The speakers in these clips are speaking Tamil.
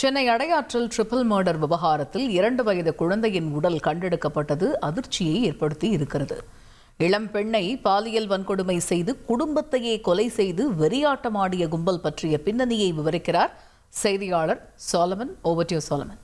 சென்னை அடையாற்றில் ட்ரிபிள் மர்டர் விவகாரத்தில் 2 வயது குழந்தையின் உடல் கண்டெடுக்கப்பட்டது அதிர்ச்சியை ஏற்படுத்தி இருக்கிறது. இளம் பெண்ணை பாலியல் வன்கொடுமை செய்து குடும்பத்தையே கொலை செய்து வெறியாட்டமாடிய கும்பல் பற்றிய பின்னணியை விவரிக்கிறார் செய்தியாளர் Solomon. Over to you, Solomon.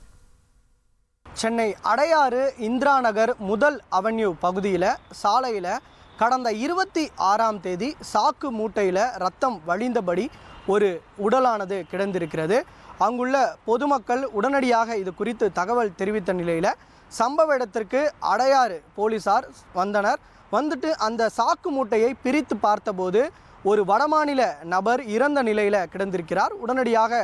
Chennai Adyar Indira Nagar முதல் அவென்யூ பகுதியில் சாலையில் கடந்த 26ஆம் தேதி சாக்கு மூட்டையில் ரத்தம் வழிந்தபடி ஒரு உடலானது கிடந்திருக்கிறது. அங்குள்ள பொதுமக்கள் உடனடியாக இது குறித்து தகவல் தெரிவித்த நிலையில் சம்பவ இடத்திற்கு அடையாறு போலீசார் வந்துட்டு அந்த சாக்கு மூட்டையை பிரித்து பார்த்தபோது ஒரு வடமாநில நபர் இறந்த நிலையில் கிடந்திருக்கிறார். உடனடியாக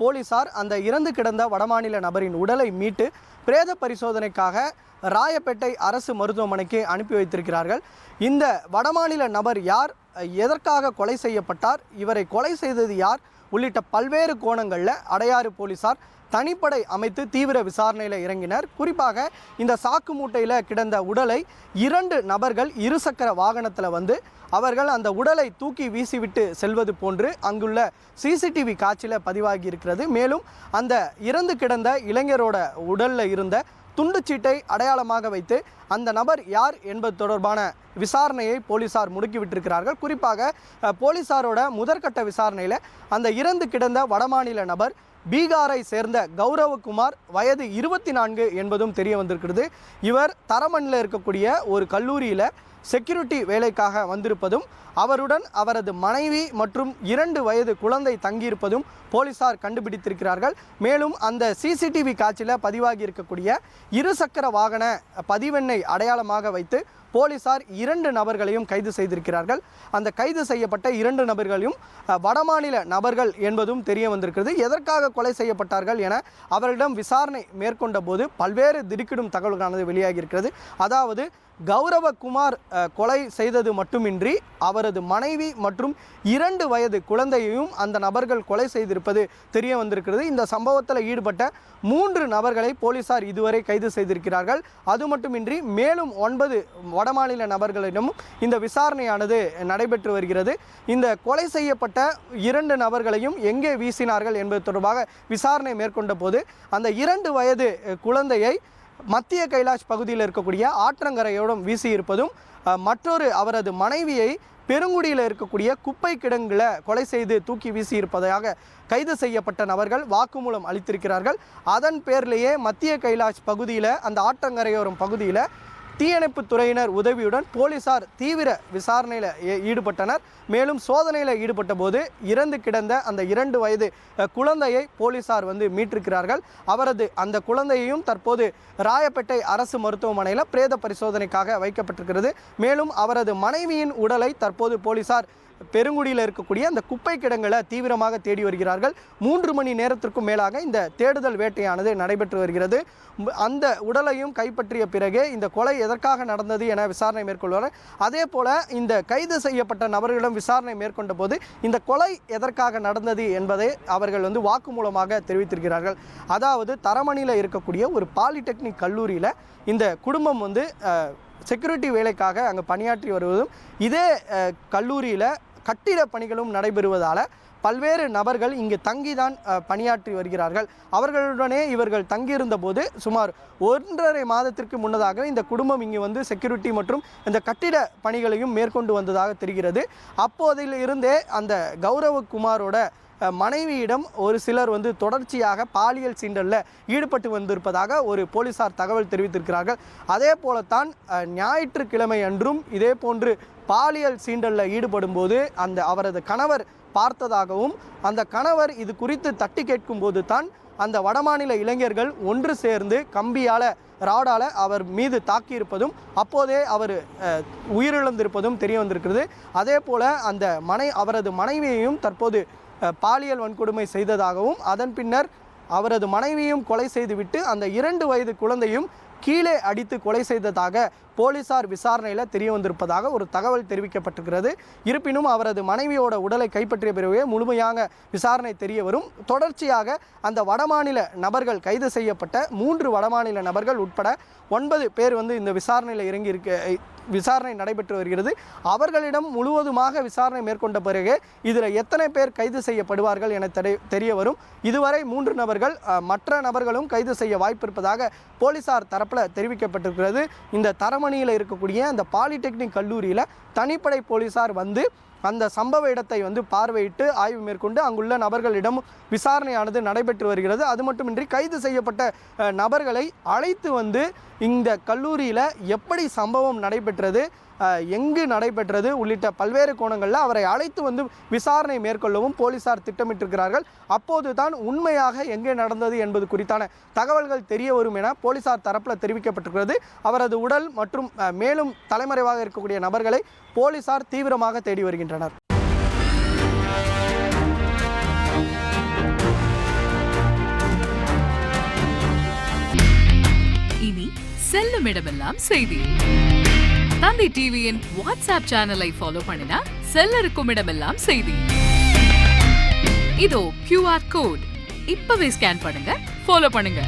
போலீசார் அந்த இறந்து கிடந்த வடமாநில நபரின் உடலை மீட்டு பிரேத பரிசோதனைக்காக ராயப்பேட்டை அரசு மருத்துவமனைக்கு அனுப்பி வைத்திருக்கிறார்கள். இந்த வடமாநில நபர் யார், எதற்காக கொலை செய்யப்பட்டார், இவரை கொலை செய்தது யார் உள்ளிட்ட பல்வேறு கோணங்களில் அடையாறு போலீசார் தனிப்படை அமைத்து தீவிர விசாரணையில் இறங்கினர். குறிப்பாக இந்த சாக்கு மூட்டையில் கிடந்த உடலை 2 நபர்கள் இருசக்கர வாகனத்தில் வந்து அவர்கள் அந்த உடலை தூக்கி வீசிவிட்டு செல்வது போன்று அங்குள்ள சிசிடிவி காட்சியில் பதிவாகி இருக்கிறது. மேலும் அந்த இறந்து கிடந்த இளைஞரோட உடலில் இருந்த துண்டுச்சீட்டை அடையாளமாக வைத்து அந்த நபர் யார் என்பது தொடர்பான விசாரணையை போலீசார் முடுக்கிவிட்டிருக்கிறார்கள். குறிப்பாக போலீசாரோட முதற்கட்ட விசாரணையில் அந்த இறந்து கிடந்த வடமாநில நபர் பீகாரை சேர்ந்த கௌரவகுமார், வயது 24 என்பதும் தெரிய வந்திருக்கிறது. இவர் தரமணியில் இருக்கக்கூடிய ஒரு கல்லூரியில் செக்யூரிட்டி வேலைக்காக வந்திருப்பதும் அவருடன் அவரது மனைவி மற்றும் 2 வயது குழந்தை தங்கியிருப்பதும் போலீசார் கண்டுபிடித்திருக்கிறார்கள். மேலும் அந்த சிசிடிவி காட்சியில் பதிவாகி இருக்கக்கூடிய இருசக்கர வாகன பதிவெண்ணை அடையாளமாக வைத்து போலீசார் 2 நபர்களையும் கைது செய்திருக்கிறார்கள். அந்த கைது செய்யப்பட்ட 2 நபர்களையும் வடமாநில நபர்கள் என்பதும் தெரிய வந்திருக்கிறது. எதற்காக கொலை செய்யப்பட்டார்கள் என அவர்களிடம் விசாரணை மேற்கொண்ட போது பல்வேறு திடுக்கிடும் தகவல்களானது வெளியாகி இருக்கிறது. அதாவது கௌரவகுமார் கொலை செய்தது மட்டுமின்றி அவரது மனைவி மற்றும் 2 வயது குழந்தையையும் அந்த நபர்கள் கொலை செய்திருப்பது தெரிய வந்திருக்கிறது. இந்த சம்பவத்தில் ஈடுபட்ட 3 நபர்களை போலீசார் இதுவரை கைது செய்திருக்கிறார்கள். அது மட்டுமின்றி மேலும் 9 வடமாநில நபர்களிடமும் இந்த விசாரணையானது நடைபெற்று வருகிறது. இந்த கொலை செய்யப்பட்ட 2 நபர்களையும் எங்கே வீசினார்கள் என்பது தொடர்பாக விசாரணை மேற்கொண்ட போது அந்த 2 வயது குழந்தையை மத்திய கைலாஷ் பகுதியில் இருக்கக்கூடிய ஆற்றங்கரையோடும் வீசியிருப்பதும், மற்றொரு அவரது மனைவியை பெருங்குடியில் இருக்கக்கூடிய குப்பை கிடங்கில் கொலை செய்து தூக்கி வீசியிருப்பதாக கைது செய்யப்பட்ட நபர்கள் வாக்குமூலம் அளித்திருக்கிறார்கள். அதன் பேரிலேயே மத்திய கைலாஷ் பகுதியில் அந்த ஆற்றங்கரையோரம் பகுதியில் தீயணைப்பு துறையினர் உதவியுடன் போலீசார் தீவிர விசாரணையில் ஈடுபட்டனர். மேலும் சோதனையில் ஈடுபட்ட போது இறந்து கிடந்த அந்த 2 வயது குழந்தையை போலீசார் மீட்டிருக்கிறார்கள். அவரது அந்த குழந்தையையும் தற்போது ராயப்பேட்டை அரசு மருத்துவமனையில் பிரேத பரிசோதனைக்காக வைக்கப்பட்டிருக்கிறது. மேலும் அவரது மனைவியின் உடலை தற்போது போலீசார் பெருங்குடியில் இருக்கக்கூடிய அந்த குப்பை கிடங்களை தீவிரமாக தேடி வருகிறார்கள். 3 மணி நேரத்திற்கும் மேலாக இந்த தேடுதல் வேட்டையானது நடைபெற்று வருகிறது. அந்த உடலையும் கைப்பற்றிய பிறகு இந்த கொலை எதற்காக நடந்தது என விசாரணை மேற்கொள்வார். அதே போல இந்த கைது செய்யப்பட்ட நபர்களிடம் விசாரணை மேற்கொண்ட போது இந்த கொலை எதற்காக நடந்தது என்பதை அவர்கள் வாக்குமூலமாக தெரிவித்திருக்கிறார்கள். அதாவது தரமணியில் இருக்கக்கூடிய ஒரு பாலிடெக்னிக் கல்லூரியில் இந்த குடும்பம் செக்யூரிட்டி வேலைக்காக அங்கே பணியாற்றி வருவதும், இதே கல்லூரியில் கட்டிட பணிகளும் நடைபெறுவதால் பல்வேறு நபர்கள் இங்கு தங்கிதான் பணியாற்றி வருகிறார்கள். அவர்களுடனே இவர்கள் தங்கியிருந்த போது சுமார் 1.5 மாதத்திற்கு முன்னதாக இந்த குடும்பம் இங்கு செக்யூரிட்டி மற்றும் இந்த கட்டிட பணிகளையும் மேற்கொண்டு வந்ததாக தெரிகிறது. அப்போதில் இருந்தே அந்த கௌரவகுமாரோட மனைவியிடம் ஒரு சிலர் தொடர்ச்சியாக பாலியல் சீண்டலில் ஈடுபட்டு வந்திருப்பதாக ஒரு போலீசார் தகவல் தெரிவித்திருக்கிறார்கள். அதே போலத்தான் ஞாயிற்றுக்கிழமை அன்றும் இதே போன்று பாலியல் சீண்டலில் ஈடுபடும் போது அவரது கணவர் பார்த்ததாகவும், அந்த கணவர் இது குறித்து தட்டி கேட்கும் போது தான் அந்த வடமாநில இளைஞர்கள் ஒன்று சேர்ந்து கம்பியால் ராடால் அவர் மீது தாக்கியிருப்பதும் அப்போதே அவர் உயிரிழந்திருப்பதும் தெரிய வந்திருக்கிறது. அதே போல் அவரது மனைவியையும் தற்போது பாலியல் வன்கொடுமை செய்ததாகவும், அதன் பின்னர் அவரது மனைவியும் கொலை செய்துவிட்டு அந்த 2 வயது குழந்தையும் கீழே அடித்து கொலை செய்ததாக போலீசார் விசாரணையில் தெரிய வந்திருப்பதாக ஒரு தகவல் தெரிவிக்கப்பட்டிருக்கிறது. இருப்பினும் அவரது மனைவியோட உடலை கைப்பற்றிய பிறகு முழுமையாக விசாரணை தெரிய வரும். தொடர்ச்சியாக அந்த வடமாநில நபர்கள் கைது செய்யப்பட்ட 3 வடமாநில நபர்கள் உட்பட 9 பேர் இந்த விசாரணையில் விசாரணை நடைபெற்று வருகிறது. அவர்களிடம் முழுவதுமாக விசாரணை மேற்கொண்ட பிறகு இதில் எத்தனை பேர் கைது செய்யப்படுவார்கள் என தெரிய வரும். இதுவரை 3 நபர்கள், மற்ற நபர்களும் கைது செய்ய வாய்ப்பு இருப்பதாக போலீசார் தரப்பில் தெரிவிக்கப்பட்டிருக்கிறது. இந்த தரமணியில் இருக்கக்கூடிய அந்த பாலிடெக்னிக் கல்லூரியில் தனிப்படை போலீசார் அந்த சம்பவ இடத்தை பார்வையிட்டு ஆய்வு மேற்கொண்டு அங்குள்ள நபர்களிடம் விசாரணையானது நடைபெற்று வருகிறது. அது மட்டுமின்றி கைது செய்யப்பட்ட நபர்களை அழைத்து இந்த கல்லூரியில் எப்படி சம்பவம் நடைபெற்றது, எங்கு நடைபெற்றது உள்ளிட்ட பல்வேறு கோணங்களில் அவரை அழைத்து விசாரணை மேற்கொள்ளவும் போலீசார் திட்டமிட்டிருக்கிறார்கள். அப்போது தான் உண்மையாக எங்கே நடந்தது என்பது குறித்தான தகவல்கள் தெரிய வரும் என போலீசார் தரப்பில் தெரிவிக்கப்பட்டிருக்கிறது. அவரது உடல் மற்றும் மேலும் தலைமறைவாக இருக்கக்கூடிய நபர்களை போலீசார் தீவிரமாக தேடி வருகின்றனர். இனி செல்லும் இடமெல்லாம் செய்தி. தந்தை டிவியின் வாட்ஸ்அப் சேனலை ஃபாலோ பண்ணினா செல்ல இருக்கும் இடமெல்லாம் செய்தி. இதோ QR கோட் இப்பவே ஸ்கேன் பண்ணுங்க, ஃபாலோ பண்ணுங்க.